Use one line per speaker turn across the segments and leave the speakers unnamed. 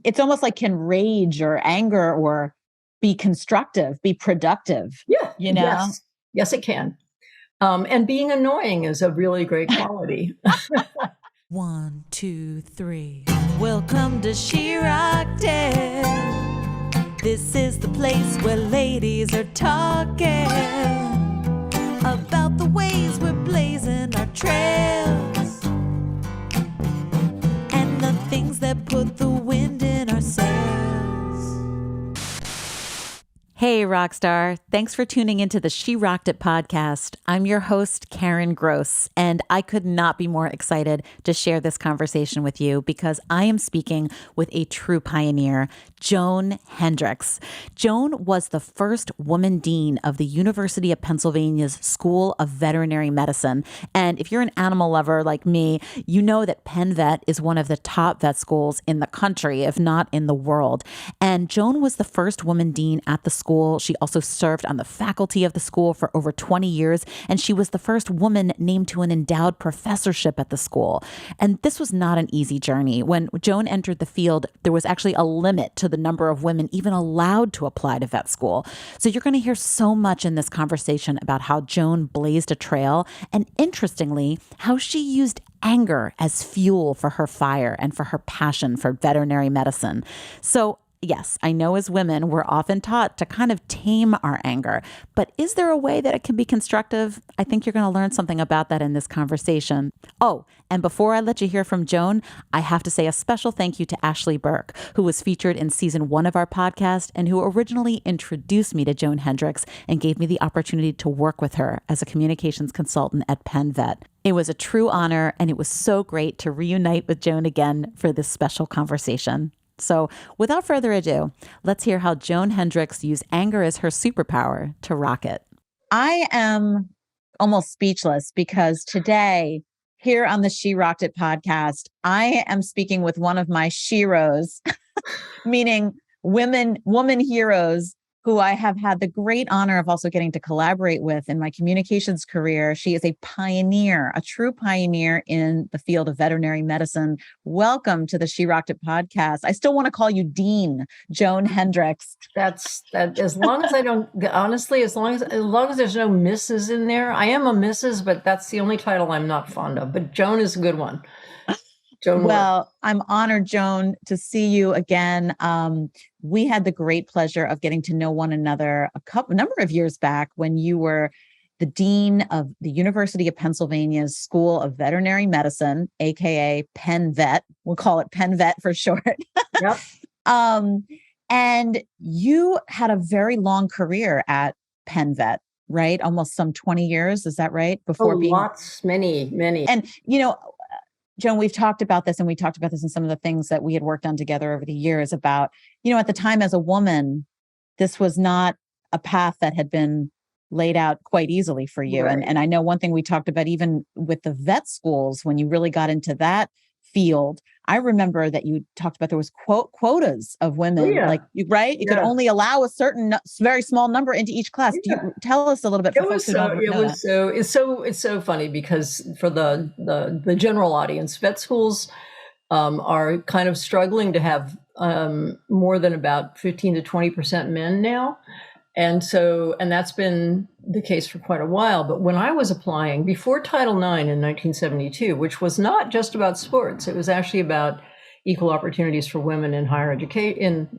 it's almost like can rage or anger or be constructive, be productive.
Yeah.
You know?
Yes. Yes, it can. And being annoying is a really great quality.
1, 2, 3. Welcome to She Rocked It. This is the place where ladies are talking about the ways we're blazing our trails and the things that put the wind in our sails. Hey, Rockstar. Thanks for tuning into the She Rocked It podcast. I'm your host, Karen Gross, and I could not be more excited to share this conversation with you because I am speaking with a true pioneer, Joan Hendricks. Joan was the first woman dean of the University of Pennsylvania's School of Veterinary Medicine. And if you're an animal lover like me, you know that Penn Vet is one of the top vet schools in the country, if not in the world. And Joan was the first woman dean at the school. She also served on the faculty of the school for over 20 years, and she was the first woman named to an endowed professorship at the school. And this was not an easy journey. When Joan entered the field, there was actually a limit to the number of women even allowed to apply to vet school. So you're going to hear so much in this conversation about how Joan blazed a trail, and interestingly, how she used anger as fuel for her fire and for her passion for veterinary medicine. So yes, I know as women, we're often taught to kind of tame our anger, but is there a way that it can be constructive? I think you're going to learn something about that in this conversation. Oh, and before I let you hear from Joan, I have to say a special thank you to Ashley Burke, who was featured in season 1 of our podcast and who originally introduced me to Joan Hendricks and gave me the opportunity to work with her as a communications consultant at Penn Vet. It was a true honor, and it was so great to reunite with Joan again for this special conversation. So without further ado, let's hear how Joan Hendricks used anger as her superpower to rock it.
I am almost speechless because today, here on the She Rocked It podcast, I am speaking with one of my sheroes, meaning woman heroes, who I have had the great honor of also getting to collaborate with in my communications career. She is a pioneer, a true pioneer in the field of veterinary medicine. Welcome to the She Rocked It podcast. I still want to call you Dean, Joan Hendricks.
That's that. As long as I don't, honestly, as long as there's no Mrs. in there, I am a Mrs., but that's the only title I'm not fond of. But Joan is a good one. Joan.
Well, I'm honored, Joan, to see you again. We had the great pleasure of getting to know one another a number of years back when you were the dean of the University of Pennsylvania's School of Veterinary Medicine, aka Penn Vet. We'll call it Penn Vet for short.
Yep.
And you had a very long career at Penn Vet, right? Almost some 20 years. Is that right? Before being
many.
And, Joan, we've talked about this, and we talked about this in some of the things that we had worked on together over the years about, at the time as a woman, this was not a path that had been laid out quite easily for you.
Right.
And I know one thing we talked about, even with the vet schools, when you really got into that field, I remember that you talked about there was quotas of women, right? You could only allow a certain very small number into each class. Do you tell us a little bit?
It's so funny because for the general audience, vet schools are kind of struggling to have more than about 15 to 20% men now. And that's been the case for quite a while. But when I was applying before Title IX in 1972, which was not just about sports, it was actually about equal opportunities for women in higher education.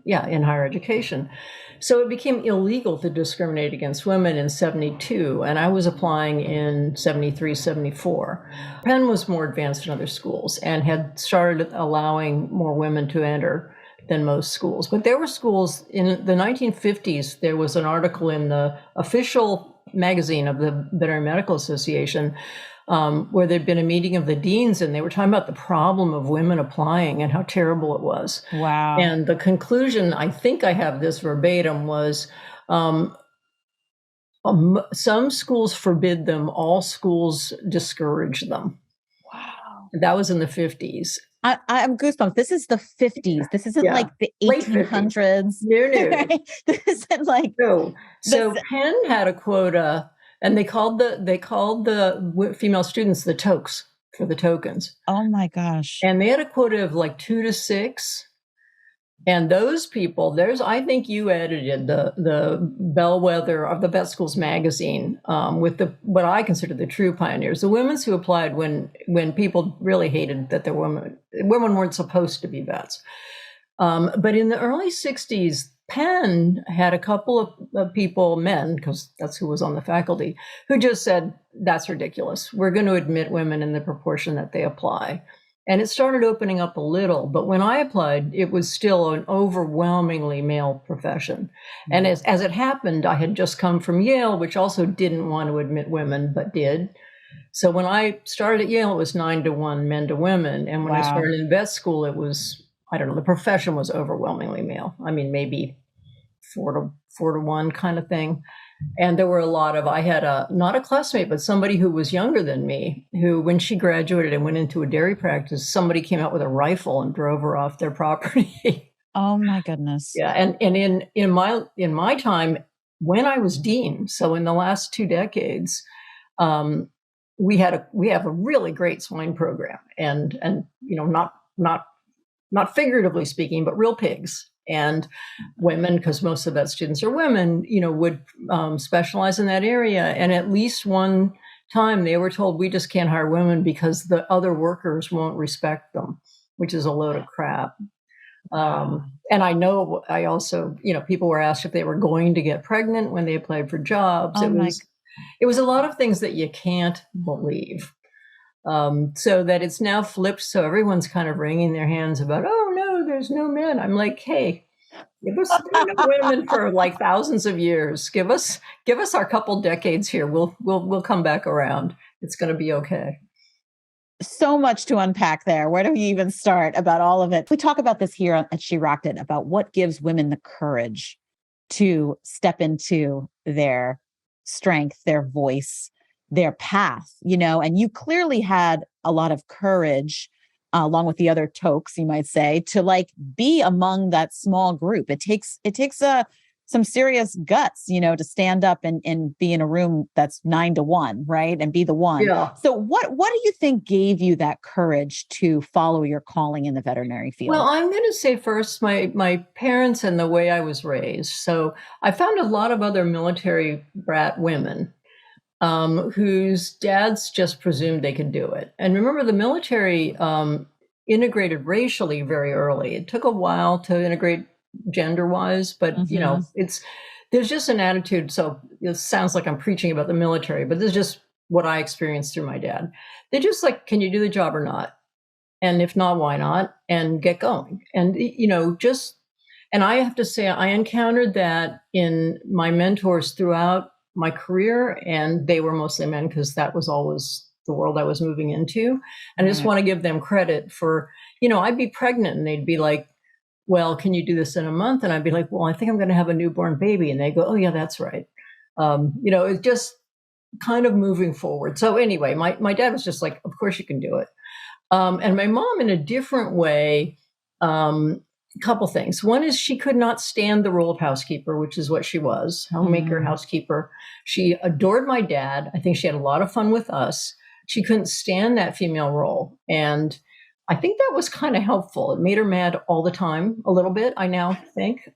So it became illegal to discriminate against women in 72, and I was applying in 73, 74. Penn was more advanced in other schools and had started allowing more women to enter than most schools. But there were schools in the 1950s. There was an article in the official magazine of the Veterinary Medical Association where there'd been a meeting of the deans, and they were talking about the problem of women applying and how terrible it was.
Wow.
And the conclusion, I think I have this verbatim, was some schools forbid them, all schools discourage them.
Wow.
That was in the 50s.
I'm goosebumps. This is the 50s. This isn't like the 1800s.
No.
Right? This isn't like
no. So Penn had a quota, and they called the female students the tokes for the tokens.
Oh my gosh!
And they had a quota of like 2 to 6. And those people, I think you edited the bellwether of the Vet Schools magazine with what I consider the true pioneers, the women who applied when people really hated that the women weren't supposed to be vets. But in the early 60s, Penn had a couple of people, men, because that's who was on the faculty, who just said, that's ridiculous. We're going to admit women in the proportion that they apply. And it started opening up a little, but when I applied, it was still an overwhelmingly male profession. Mm-hmm. And as it happened, I had just come from Yale, which also didn't want to admit women, but did. So when I started at Yale, it was 9-1 men to women. And when I started in vet school, it was, I don't know, the profession was overwhelmingly male. I mean, maybe 4-1 kind of thing. And there were a lot of, I had not a classmate, but somebody who was younger than me, who when she graduated and went into a dairy practice, somebody came out with a rifle and drove her off their property.
Oh my goodness.
Yeah. And in my time, when I was dean, so in the last 2 decades, we have a really great swine program and not figuratively speaking, but real pigs. And women, because most of vet students are women, would specialize in that area. And at least one time they were told, we just can't hire women because the other workers won't respect them, which is a load of crap. And I also, people were asked if they were going to get pregnant when they applied for jobs. It was a lot of things that you can't believe. So that it's now flipped. So everyone's kind of wringing their hands about, oh no, there's no men. I'm like, hey, give us no women for like thousands of years. Give us our couple decades here. We'll come back around. It's going to be okay.
So much to unpack there. Where do we even start about all of it? We talk about this here at She Rocked It, about what gives women the courage to step into their strength, their voice, their path, and you clearly had a lot of courage, along with the other tokes, you might say, to be among that small group. It takes some serious guts, to stand up and be in a room that's 9-1, right? And be the one.
Yeah.
So what do you think gave you that courage to follow your calling in the veterinary field?
Well, I'm going to say first, my parents and the way I was raised. So I found a lot of other military brat women whose dads just presumed they could do it. And remember, the military integrated racially very early. It took a while to integrate gender-wise, but there's just an attitude. So it sounds like I'm preaching about the military, but this is just what I experienced through my dad. They're just like, can you do the job or not? And if not, why not? And get going. And and I have to say, I encountered that in my mentors throughout my career, and they were mostly men because that was always the world I was moving into. And I just want to give them credit for, I'd be pregnant and they'd be like, well, can you do this in a month? And I'd be like, well, I think I'm going to have a newborn baby. And they go, oh yeah, that's right. It's just kind of moving forward. So anyway, my dad was just like, of course you can do it. And my mom, in a different way, couple things. One is she could not stand the role of housekeeper, which is what she was, homemaker, housekeeper. She adored my dad. I think she had a lot of fun with us. She couldn't stand that female role. And I think that was kind of helpful. It made her mad all the time, a little bit, I now think.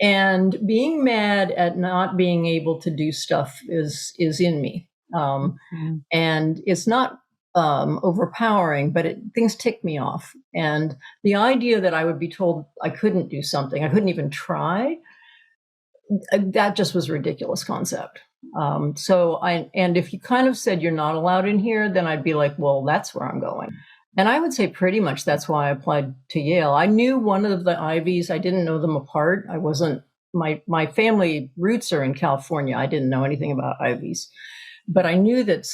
And being mad at not being able to do stuff is in me. And it's not overpowering, but things tick me off. And the idea that I would be told I couldn't do something, I couldn't even try, that just was a ridiculous concept. And if you kind of said you're not allowed in here, then I'd be like, well, that's where I'm going. And I would say pretty much that's why I applied to Yale. I knew one of the Ivies. I didn't know them apart. I wasn't, my family roots are in California. I didn't know anything about Ivies, but I knew that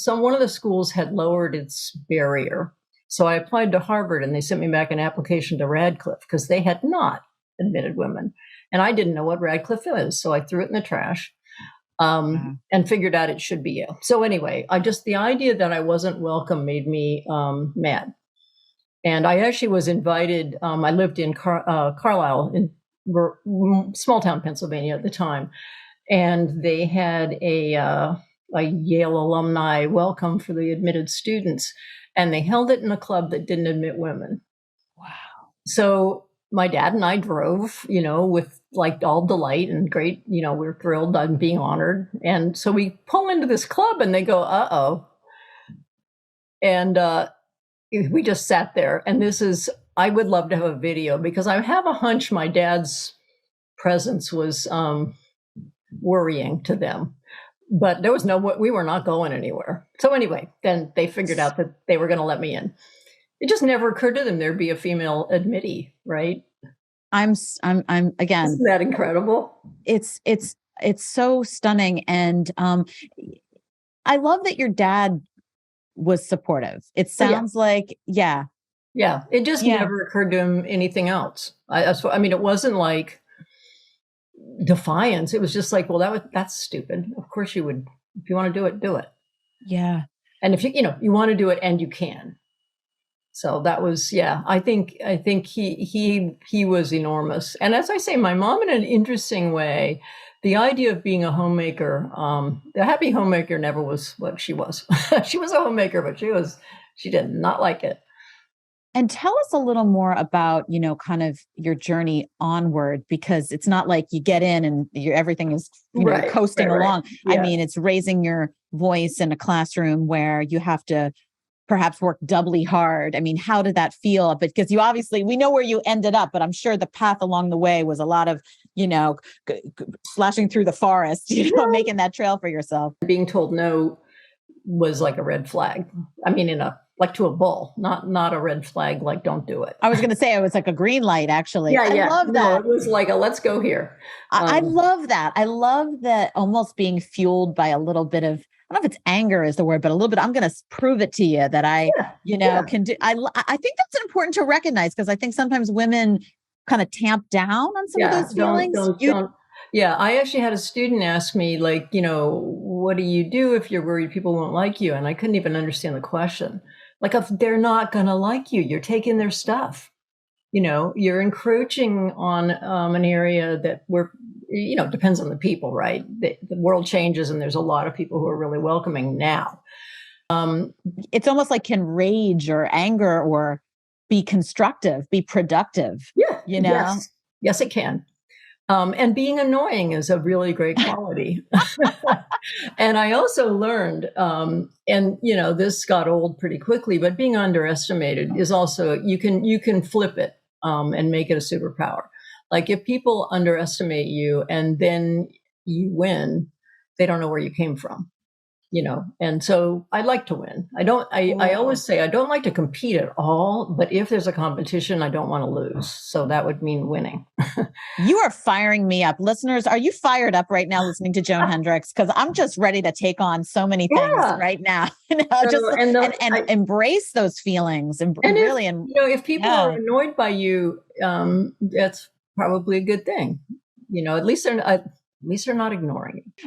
one of the schools had lowered its barrier. So I applied to Harvard and they sent me back an application to Radcliffe because they had not admitted women. And I didn't know what Radcliffe is. So I threw it in the trash and figured out it should be Yale. So anyway, the idea that I wasn't welcome made me mad. And I actually was invited. I lived in Carlisle, in small town Pennsylvania at the time. And they had a Yale alumni welcome for the admitted students. And they held it in a club that didn't admit women.
Wow.
So my dad and I drove, with like all delight and great, we're thrilled on being honored. And so we pull into this club and they go, uh-oh. And we just sat there. And I would love to have a video because I have a hunch my dad's presence was worrying to them. But we were not going anywhere. So anyway, then they figured out that they were going to let me in. It just never occurred to them there'd be a female admittee, right?
I'm again.
Isn't that incredible?
It's so stunning. And I love that your dad was supportive. It sounds like, yeah.
Yeah. It just never occurred to him anything else. It wasn't like defiance. It was just like, well, that's stupid. Of course you would, if you want to do it, do it.
Yeah.
And if you want to do it and you can. So that was, I think he was enormous. And as I say, my mom, in an interesting way, the idea of being a homemaker, the happy homemaker never was what she was. She was a homemaker, but she did not like it.
And tell us a little more about, kind of your journey onward, because it's not like you get in and everything is coasting along. Yeah. I mean, it's raising your voice in a classroom where you have to perhaps work doubly hard. I mean, how did that feel? Because we know where you ended up, but I'm sure the path along the way was a lot of, slashing through the forest, making that trail for yourself.
Being told no was like a red flag. I mean, like to a bull, not a red flag, like don't do it.
I was going to say it was like a green light, actually.
Yeah,
I love that.
No, it was like a let's go here.
I love that. I love that almost being fueled by a little bit of, I don't know if it's anger is the word, but a little bit, I'm going to prove it to you that I can do. I think that's important to recognize, because I think sometimes women kind of tamp down on some of those feelings.
Don't. Yeah, I actually had a student ask me, like, what do you do if you're worried people won't like you? And I couldn't even understand the question. Like, if they're not going to like you, you're taking their stuff. You're encroaching on an area that depends on the people, right? The world changes and there's a lot of people who are really welcoming now.
It's almost like can rage or anger or be constructive, be productive.
Yeah. Yes, it can. And being annoying is a really great quality. And I also learned, this got old pretty quickly, but being underestimated is also, you can flip it and make it a superpower. Like if people underestimate you and then you win, they don't know where you came from. And so I like to win. I always say I don't like to compete at all, but if there's a competition, I don't want to lose. So that would mean winning.
You are firing me up. Listeners, are you fired up right now listening to Joan Hendricks? Because I'm just ready to take on so many things right now. Embrace those feelings.
If people are annoyed by you, that's probably a good thing. At least they're not ignoring you.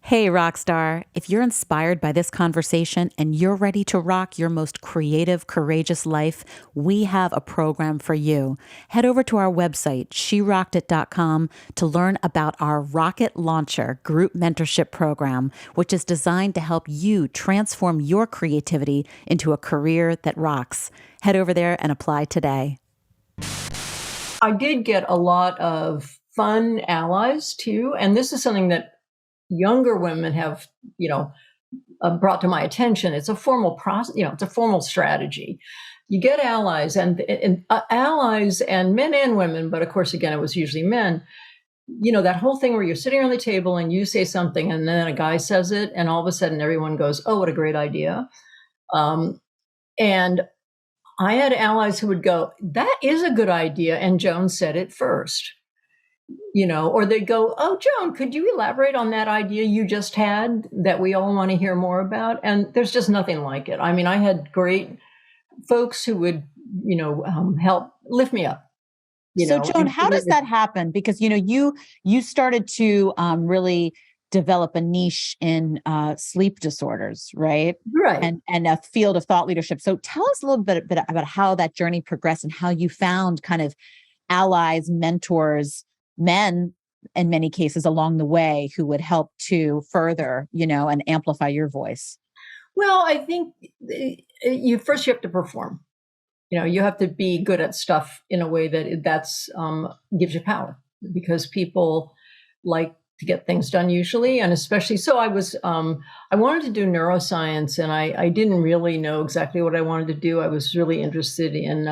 Hey, Rockstar, if you're inspired by this conversation and you're ready to rock your most creative, courageous life, we have a program for you. Head over to our website, sherockedit.com, to learn about our Rocket Launcher group mentorship program, which is designed to help you transform your creativity into a career that rocks. Head over there and apply today.
I did get a lot of fun allies too, and this is something that younger women have, brought to my attention. It's a formal process, it's a formal strategy. You get allies and allies and men and women, but of course, again, it was usually men. That whole thing where you're sitting around the table and you say something and then a guy says it and all of a sudden everyone goes, oh, what a great idea. And I had allies who would go, that is a good idea. And Joan said it first. Or they'd go, oh, Joan, could you elaborate on that idea you just had that we all want to hear more about? And there's just nothing like it. I mean, I had great folks who would, help lift me up.
So Joan, how does that happen? Because, you started to really develop a niche in sleep disorders, right?
Right.
And a field of thought leadership. So tell us a little bit about how that journey progressed and how you found kind of allies, mentors, men in many cases along the way who would help to further, and amplify your voice.
Well, I think you have to perform. You have to be good at stuff in a way that's gives you power, because people like to get things done usually. And especially, so I wanted to do neuroscience, and I didn't really know exactly what I wanted to do. I was really interested in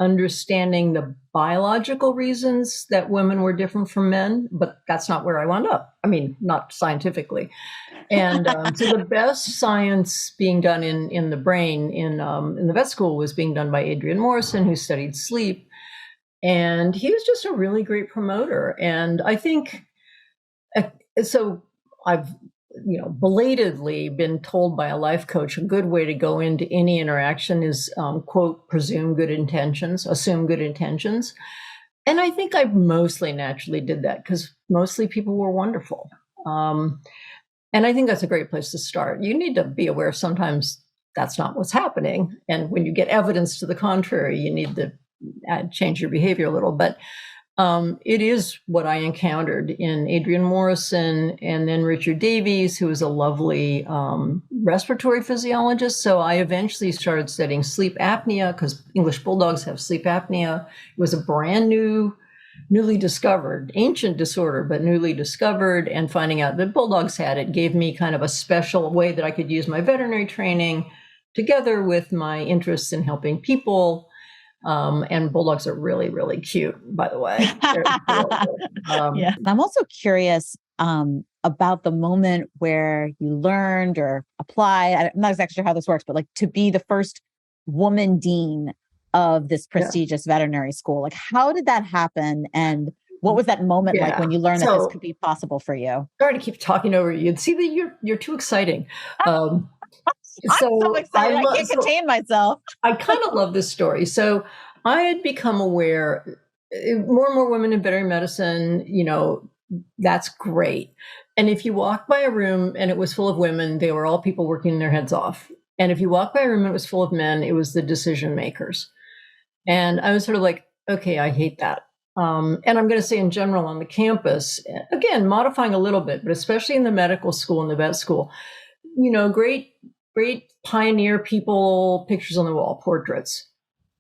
understanding the biological reasons that women were different from men, but that's not where I wound up. I mean, not scientifically. And so the best science being done in the brain in the vet school was being done by Adrian Morrison, who studied sleep. And he was just a really great promoter. And I think, so I've, belatedly been told by a life coach, a good way to go into any interaction is, quote, assume good intentions. And I think I mostly naturally did that because mostly people were wonderful. And I think that's a great place to start. You need to be aware sometimes that's not what's happening. And when you get evidence to the contrary, you need to change your behavior a little. But it is what I encountered in Adrian Morrison and then Richard Davies, who was a lovely respiratory physiologist. So I eventually started studying sleep apnea because English bulldogs have sleep apnea. It was a brand newly discovered, ancient disorder, but newly discovered, and finding out that bulldogs had it gave me kind of a special way that I could use my veterinary training together with my interest in helping people. And bulldogs are really, really cute, by the way.
Yeah. I'm also curious about the moment where you learned or applied. I'm not exactly sure how this works, but like to be the first woman dean of this prestigious veterinary school. Like, how did that happen? And what was that moment like when you learned that this could be possible for you?
Sorry to keep talking over you. See that you're too exciting.
I'm so excited. I can't contain myself.
I kind of love this story. So I had become aware, more and more women in veterinary medicine, that's great. And if you walk by a room and it was full of women, they were all people working their heads off. And if you walk by a room and it was full of men, it was the decision makers. And I was sort of like, okay, I hate that. And I'm going to say in general on the campus, again, modifying a little bit, but especially in the medical school and the vet school, great pioneer people, pictures on the wall, portraits,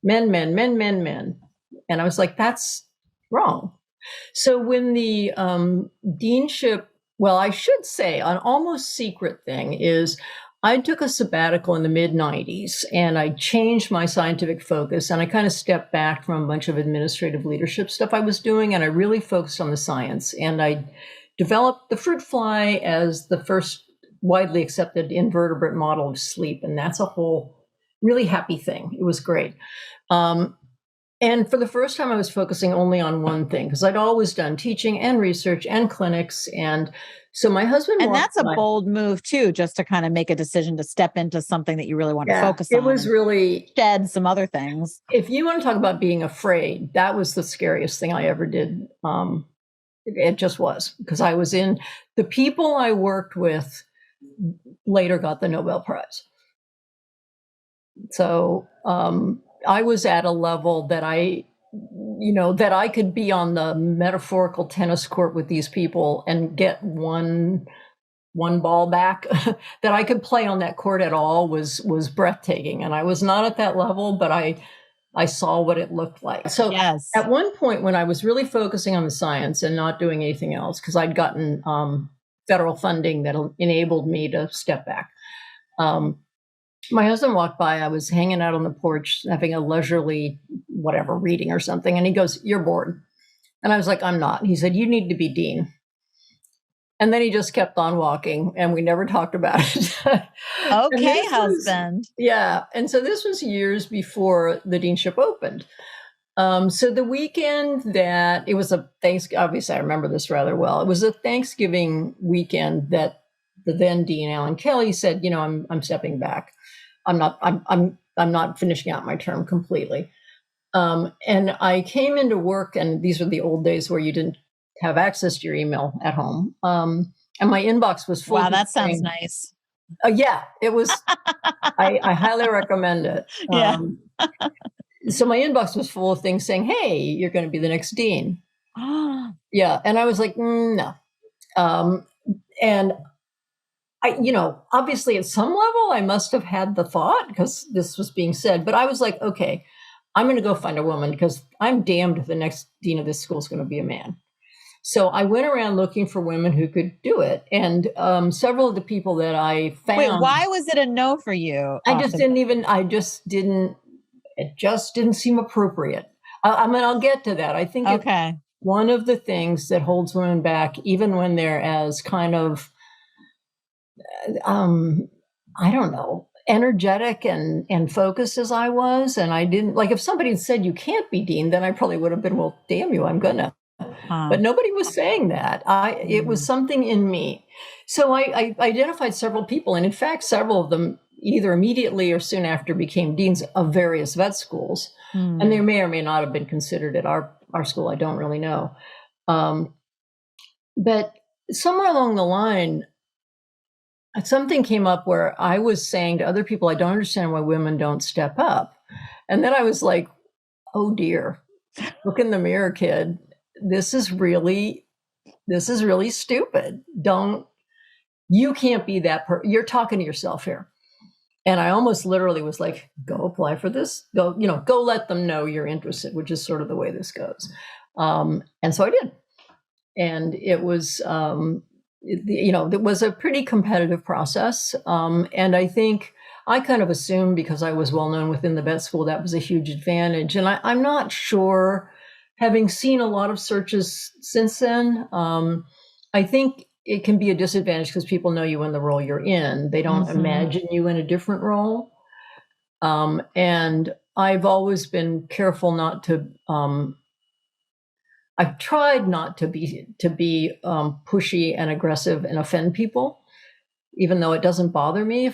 men. And I was like, that's wrong. So when the deanship, well, I should say an almost secret thing is I took a sabbatical in the mid-90s and I changed my scientific focus, and I kind of stepped back from a bunch of administrative leadership stuff I was doing, and I really focused on the science. And I developed the fruit fly as the first widely accepted invertebrate model of sleep. And that's a whole really happy thing. It was great. And for the first time, I was focusing only on one thing because I'd always done teaching and research and clinics. And so my husband—
And that's a bold move too, just to kind of make a decision to step into something that you really want to focus on.
It was really—
shed some other things.
If you want to talk about being afraid, that was the scariest thing I ever did. It just was, because I was in— the people I worked with later got the Nobel Prize. So I was at a level that that I could be on the metaphorical tennis court with these people and get one ball back that I could play on that court at all was breathtaking. And I was not at that level, but I saw what it looked like. So At one point when I was really focusing on the science and not doing anything else, because I'd gotten federal funding that enabled me to step back. My husband walked by. I was hanging out on the porch, having a leisurely, reading or something. And he goes, "You're bored." And I was like, "I'm not." He said, "You need to be dean." And then he just kept on walking and we never talked about it.
Okay, husband.
And so this was years before the deanship opened. So the weekend that— it was a Thanksgiving, obviously I remember this rather well. It was a Thanksgiving weekend that the then Dean Alan Kelly said, I'm stepping back. I'm not finishing out my term completely. And I came into work, and these were the old days where you didn't have access to your email at home. And my inbox was full.
Wow, that sounds nice.
It was. I highly recommend it. So my inbox was full of things saying, "Hey, you're going to be the next dean." And I was like, no. And Obviously at some level I must have had the thought because this was being said, but I was like, okay, I'm going to go find a woman because I'm damned if the next dean of this school is going to be a man. So I went around looking for women who could do it. And several of the people that I found.
Wait, why was it a no for you?
It just didn't seem appropriate. I'll get to that. I think one of the things that holds women back, even when they're as kind of, I don't know, energetic and focused as I was. And I didn't, like, if somebody had said you can't be dean, then I probably would have been, well, damn you, I'm gonna. But nobody was saying that. It was something in me. So I identified several people. And in fact, several of them either immediately or soon after became deans of various vet schools. And they may or may not have been considered at our school. I don't really know. But somewhere along the line, something came up where I was saying to other people, I don't understand why women don't step up. And then I was like, oh dear, look in the mirror, kid. This is really stupid. You can't be that you're talking to yourself here. And I almost literally was like, go apply for this. Go let them know you're interested, which is sort of the way this goes. And so I did. And it was, it was a pretty competitive process. And I think I kind of assumed because I was well known within the vet school, that was a huge advantage. And I'm not sure, having seen a lot of searches since then, I think it can be a disadvantage because people know you in the role you're in. They don't imagine you in a different role. And I've always been careful not to, I've tried not to be pushy and aggressive and offend people, even though it doesn't bother me.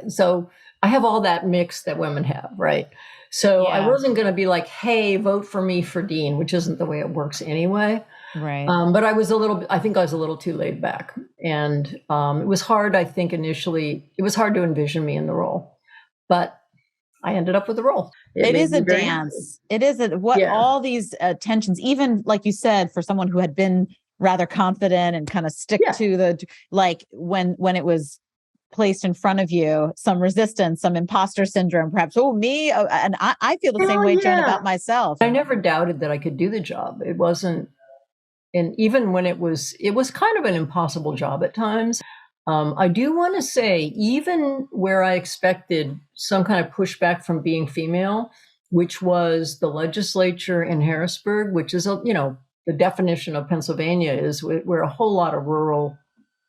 So I have all that mix that women have, right? So I wasn't going to be like, hey, vote for me for dean, which isn't the way it works anyway.
Right.
But I think I was a little too laid back. And it was hard, I think initially, it was hard to envision me in the role. But I ended up with the role.
It is a dance. It is all these tensions, even like you said, for someone who had been rather confident and kind of stick to the, like when it was placed in front of you, some resistance, some imposter syndrome, perhaps. Oh, me. And I feel the same way, Joan, about myself.
I never doubted that I could do the job. It wasn't, and even when it was kind of an impossible job at times. I do want to say, even where I expected some kind of pushback from being female, which was the legislature in Harrisburg, which is, the definition of Pennsylvania is we're a whole lot of rural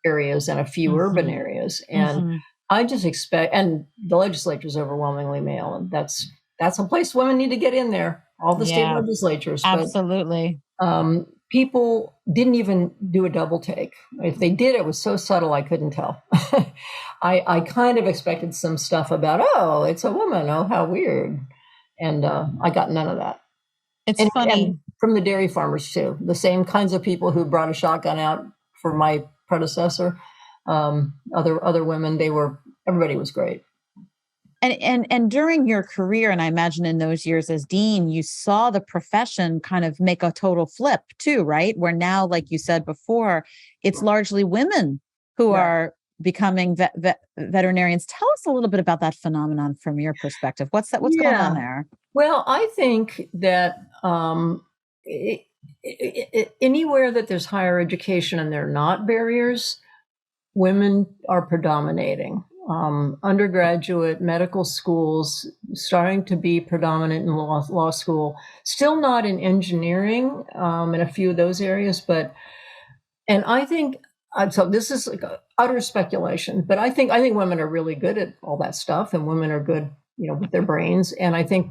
areas and a few urban areas. And I just expect, and the legislature is overwhelmingly male, and that's a place women need to get in there. All the state legislatures.
Absolutely.
But, people didn't even do a double take. If they did, it was so subtle I couldn't tell. I kind of expected some stuff about, oh, it's a woman. Oh, how weird. And I got none of that.
It's funny.
And from the dairy farmers too. The same kinds of people who brought a shotgun out for my predecessor. Other women, everybody was great.
And during your career, and I imagine in those years as dean, you saw the profession kind of make a total flip too, right? Where now, like you said before, it's largely women who are becoming veterinarians. Tell us a little bit about that phenomenon from your perspective. What's going on there?
Well, I think that anywhere that there's higher education and there are not barriers, women are predominating. Undergraduate medical schools starting to be predominant in law school, still not in engineering in a few of those areas, and I think, so this is like utter speculation, but I think women are really good at all that stuff, and women are good, with their brains. And I think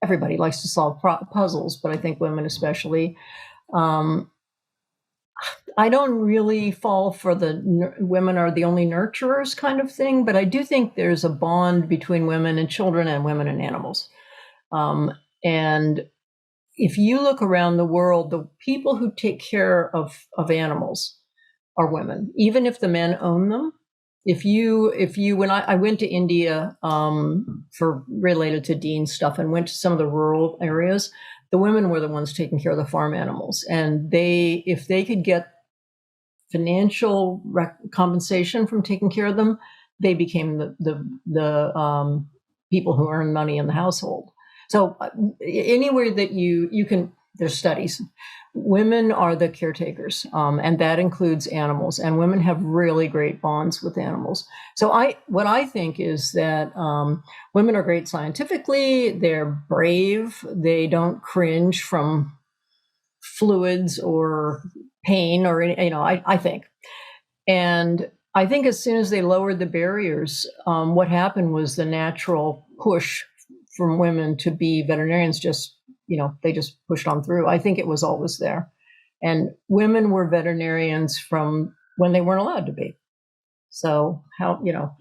everybody likes to solve puzzles, but I think women especially. I don't really fall for the women are the only nurturers kind of thing, but I do think there's a bond between women and children and women and animals. And if you look around the world, the people who take care of animals are women, even if the men own them. When I went to India for related to dean stuff and went to some of the rural areas, the women were the ones taking care of the farm animals. And if they could get financial compensation from taking care of them, they became the people who earn money in the household. So anywhere that you can, there's studies. Women are the caretakers, and that includes animals. And women have really great bonds with animals. So what I think is that women are great scientifically. They're brave. They don't cringe from fluids or pain or I think. And I think as soon as they lowered the barriers, what happened was the natural push from women to be veterinarians they just pushed on through. I think it was always there. And women were veterinarians from when they weren't allowed to be. So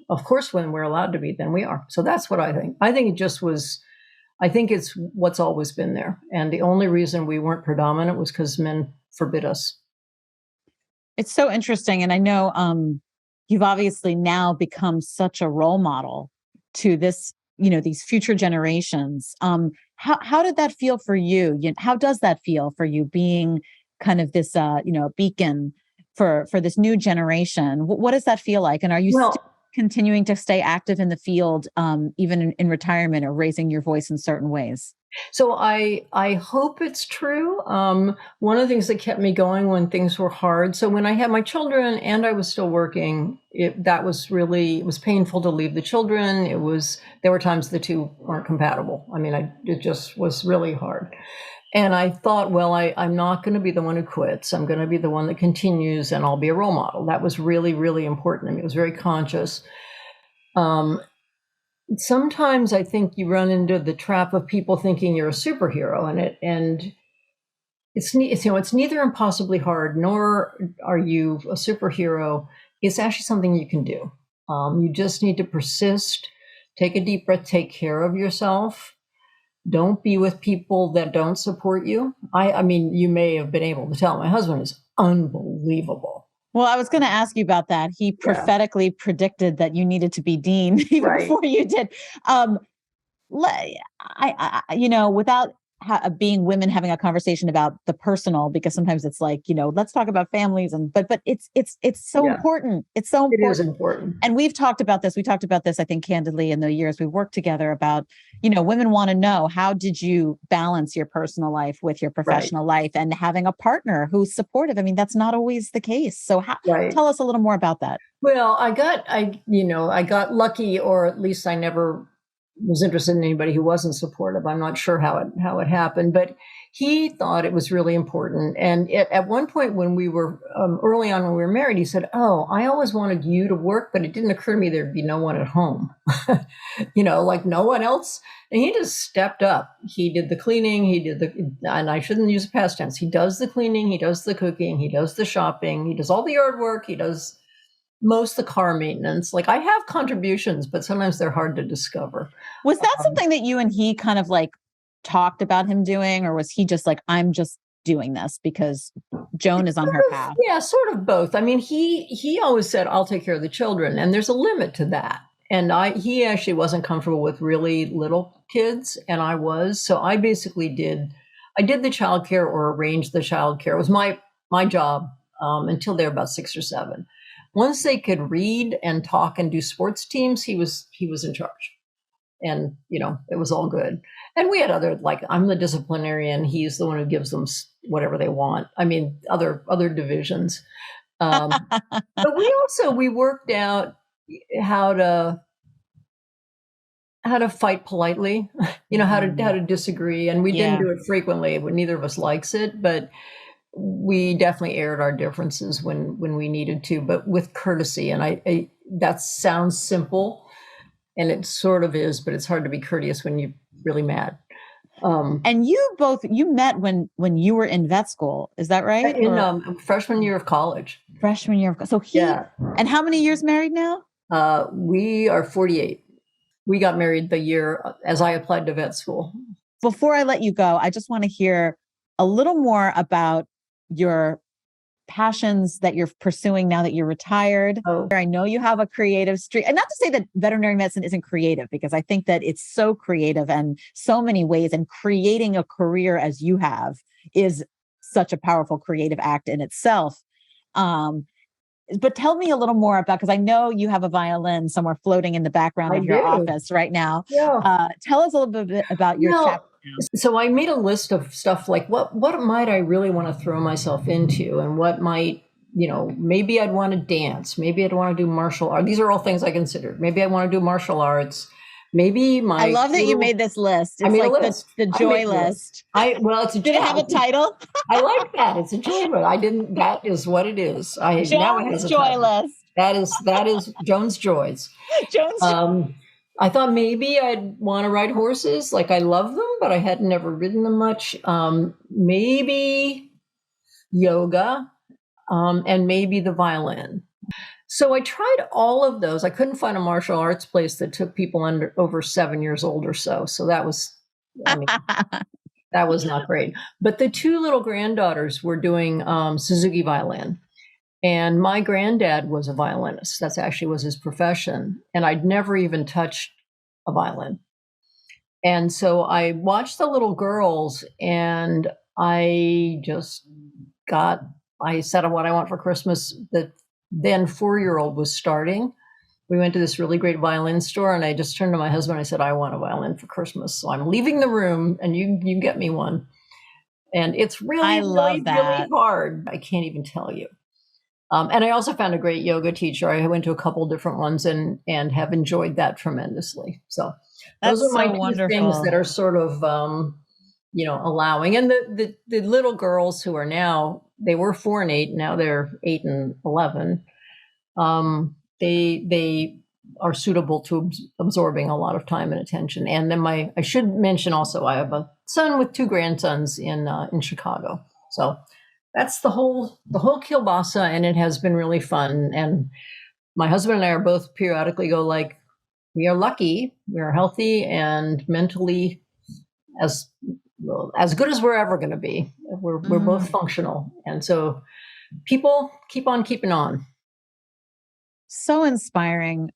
of course, when we're allowed to be, then we are. So that's what I think. I think it's what's always been there. And the only reason we weren't predominant was because men forbid us.
It's so interesting. And I know you've obviously now become such a role model to this, these future generations. How did that feel for you? How does that feel for you being kind of this, beacon for this new generation? What does that feel like? And are you still continuing to stay active in the field, even in retirement, or raising your voice in certain ways?
So I hope it's true. One of the things that kept me going when things were hard. So when I had my children and I was still working, it was painful to leave the children. There were times the two weren't compatible. I mean, it just was really hard. And I thought, well, I'm not going to be the one who quits. I'm going to be the one that continues, and I'll be a role model. That was really, really important to me. It was very conscious. Sometimes I think you run into the trap of people thinking you're a superhero, and it's neither impossibly hard nor are you a superhero. It's actually something you can do. You just need to persist, take a deep breath, take care of yourself. Don't be with people that don't support you. I mean, you may have been able to tell my husband is unbelievable.
Well, I was going to ask you about that. He prophetically predicted that you needed to be dean even before you did. Without being women having a conversation about the personal, because sometimes it's like, let's talk about families, but it's so important. It's so important.
It is important.
And we've talked about this. We talked about this, I think, candidly in the years we worked together about, women want to know, how did you balance your personal life with your professional life, and having a partner who's supportive? I mean, that's not always the case. So tell us a little more about that.
Well, I got lucky, or at least I never was interested in anybody who wasn't supportive. I'm not sure how it happened, but he thought it was really important. And at one point when we were early on when we were married, he said, "Oh, I always wanted you to work, but it didn't occur to me there'd be no one at home, like no one else." And he just stepped up. He did the cleaning. And I shouldn't use past tense. He does the cleaning. He does the cooking. He does the shopping. He does all the yard work. He does most of the car maintenance. Like, I have contributions, but sometimes they're hard to discover.
Was that something that you and he kind of like talked about him doing, or was he just like, I'm just doing this because Joan is on her path?
Yeah, sort of both. I mean, he always said, I'll take care of the children, and there's a limit to that. And he actually wasn't comfortable with really little kids, and I was. So I basically did the childcare, or arranged the childcare. It was my job until they were about 6 or 7. Once they could read and talk and do sports teams, he was in charge. And, it was all good. And we had other, like, I'm the disciplinarian. He's the one who gives them whatever they want. I mean, other divisions. But we worked out how to fight politely, how to disagree. And we didn't do it frequently. Neither of us likes it, but we definitely aired our differences when we needed to, but with courtesy. And I that sounds simple, and it sort of is, but it's hard to be courteous when you're really mad.
And you met when you were in vet school, is that right?
In freshman year of college.
Freshman year of so And how many years married now?
We are 48. We got married the year as I applied to vet school.
Before I let you go, I just want to hear a little more about your passions that you're pursuing now that you're retired. I know you have a creative streak, and not to say that veterinary medicine isn't creative, because I think that it's so creative in so many ways, and creating a career as you have is such a powerful creative act in itself. but tell me a little more about, because I know you have a violin somewhere floating in the background of your office right now.
Yeah.
Tell us a little bit about your chapter.
So I made a list of stuff like what might I really want to throw myself into, and what might, maybe I'd want to dance. Maybe I'd want to do martial art. These are all things I considered. Maybe I want to do martial arts. Maybe
I love that you made this list. It's like the joy list.
It's a
Did it have a title?
I like that. It's a joy list. That is what it is.
Joan's joy list.
That is Joan's joys. I thought maybe I'd want to ride horses. Like, I love them, but I had never ridden them much. Maybe yoga, and maybe the violin. So I tried all of those. I couldn't find a martial arts place that took people over 7 years old or so. So that was, that was not great. But the two little granddaughters were doing Suzuki violin. And my granddad was a violinist. That's actually was his profession. And I'd never even touched a violin. And so I watched the little girls, and I said what I want for Christmas. The then 4-year-old was starting. We went to this really great violin store, and I just turned to my husband. I said, I want a violin for Christmas. So I'm leaving the room, and you get me one. And it's really hard. I can't even tell you. And I also found a great yoga teacher. I went to a couple different ones and have enjoyed that tremendously. So those are my two things that are sort of, allowing. And the little girls who are now, they were 4 and 8, now they're 8 and 11. They are suitable to absorbing a lot of time and attention. And then I should mention also, I have a son with 2 grandsons in Chicago. So that's the whole kielbasa, and it has been really fun. And my husband and I are both periodically go like, we are lucky, we are healthy, and mentally as good as we're ever going to be. We're both functional, and so people keep on keeping on.
So inspiring,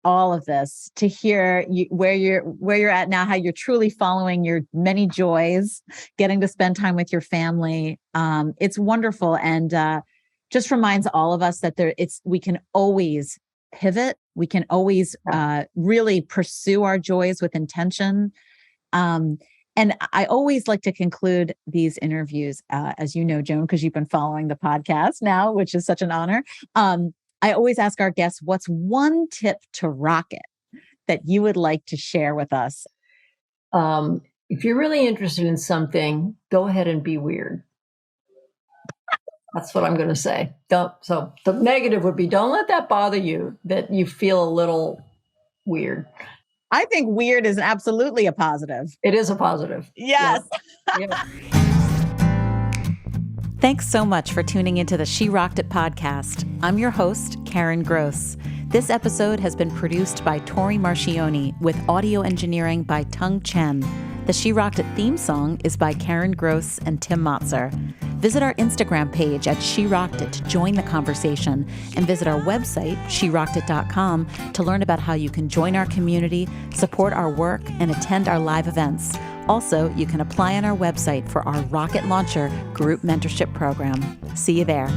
all of this, to hear where you're at now, how you're truly following your many joys, getting to spend time with your family. It's wonderful, and just reminds all of us that we can always pivot. We can always really pursue our joys with intention. And I always like to conclude these interviews, as you know, Joan, because you've been following the podcast now, which is such an honor. I always ask our guests, what's one tip to rock it that you would like to share with us?
If you're really interested in something, go ahead and be weird. That's what I'm going to say. So the negative would be, don't let that bother you, that you feel a little weird.
I think weird is absolutely a positive.
It is a positive.
Yes.
Yeah.
Thanks so much for tuning into the She Rocked It podcast. I'm your host, Karen Gross. This episode has been produced by Tori Marchioni with audio engineering by Tung Chen. The She Rocked It theme song is by Karen Gross and Tim Motzer. Visit our Instagram page at She Rocked It to join the conversation, and visit our website, sherockedit.com, to learn about how you can join our community, support our work, and attend our live events. Also, you can apply on our website for our Rocket Launcher group mentorship program. See you there.